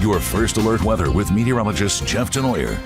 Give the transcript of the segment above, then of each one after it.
Your first alert weather with meteorologist Jeff Desnoyers.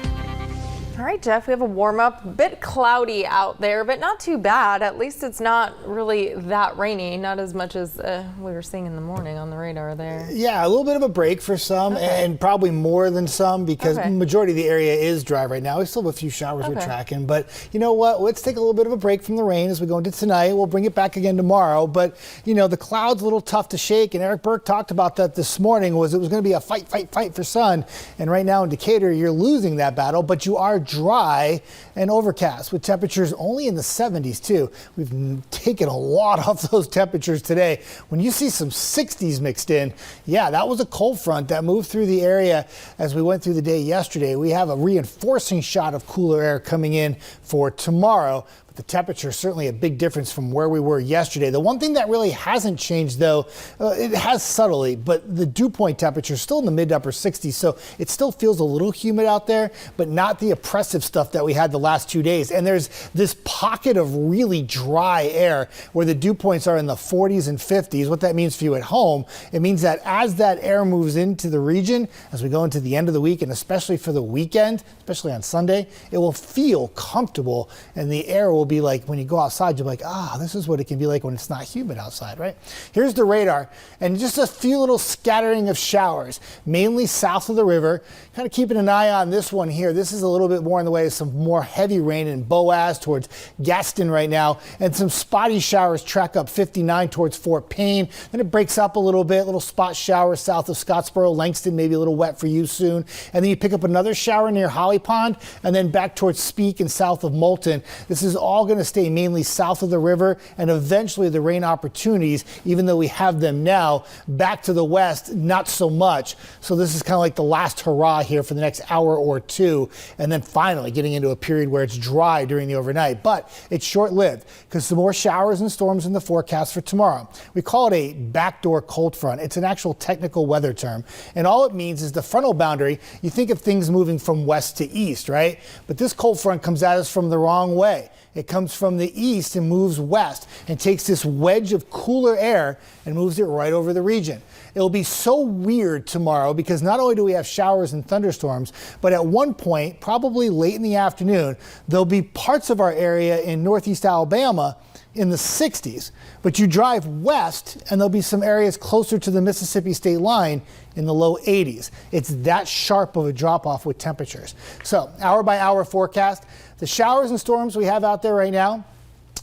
All right, Jeff, we have a warm up, a bit cloudy out there, but not too bad. At least it's not really that rainy, not as much as we were seeing in the morning on the radar there. Yeah, a little bit of a break for some, and probably more than some because the majority of the area is dry right now. We still have a few showers we're tracking, but you know what? Let's take a little bit of a break from the rain as we go into tonight. We'll bring it back again tomorrow, but you know, the clouds a little tough to shake, and Eric Burke talked about that this morning. It was going to be a fight for sun, and right now in Decatur, you're losing that battle, but you are dry and overcast with temperatures only in the 70s too. We've taken a lot off those temperatures today. When you see some 60s mixed in, yeah, that was a cold front that moved through the area as we went through the day yesterday. We have a reinforcing shot of cooler air coming in for tomorrow. The temperature is certainly a big difference from where we were yesterday. The one thing that really hasn't changed, though, it has subtly, but the dew point temperature is still in the mid to upper 60s, so it still feels a little humid out there, but not the oppressive stuff that we had the last 2 days. And there's this pocket of really dry air where the dew points are in the 40s and 50s. What that means for you at home, it means that as that air moves into the region, as we go into the end of the week, and especially for the weekend, especially on Sunday, it will feel comfortable, and the air will be like, when you go outside, you'll be like, this is what it can be like when it's not humid outside, right? Here's the radar, and just a few little scattering of showers, mainly south of the river. Kind of keeping an eye on this one here. This is a little bit more in the way of some more heavy rain in Boaz towards Gaston right now, and some spotty showers track up 59 towards Fort Payne. Then it breaks up a little bit, little spot showers south of Scottsboro, Langston, maybe a little wet for you soon. And then you pick up another shower near Holly Pond, and then back towards Speake and south of Moulton. This is all going to stay mainly south of the river, and eventually the rain opportunities, even though we have them now, back to the west, not so much. So this is kind of like the last hurrah here for the next hour or two, and then finally getting into a period where it's dry during the overnight. But it's short-lived because some more showers and storms in the forecast for tomorrow. We call it a backdoor cold front. It's an actual technical weather term, and all it means is the frontal boundary. You think of things moving from west to east, right? But this cold front comes at us from the wrong way. It comes from the east and moves west and takes this wedge of cooler air and moves it right over the region. It'll be so weird tomorrow because not only do we have showers and thunderstorms, but at one point, probably late in the afternoon, there'll be parts of our area in northeast Alabama in the 60s. But you drive west and there'll be some areas closer to the Mississippi state line in the low 80s. It's that sharp of a drop off with temperatures. So hour by hour forecast, the showers and storms we have out there right now,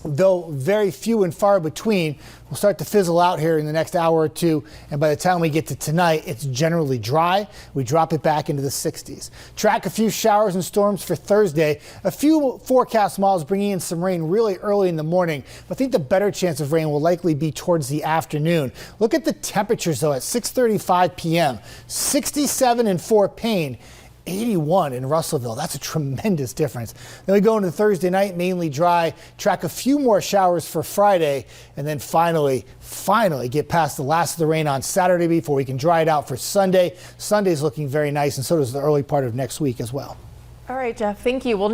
though very few and far between, will start to fizzle out here in the next hour or two. And by the time we get to tonight, it's generally dry. We drop it back into the 60s. Track a few showers and storms for Thursday. A few forecast models bringing in some rain really early in the morning. But I think the better chance of rain will likely be towards the afternoon. Look at the temperatures, though, at 6:35 p.m. 67 in Fort Payne. 81 in Russellville. That's a tremendous difference. Then we go into Thursday night, mainly dry, track a few more showers for Friday, and then finally get past the last of the rain on Saturday before we can dry it out for Sunday. Sunday's looking very nice, and so does the early part of next week as well. All right, Jeff, thank you. Well,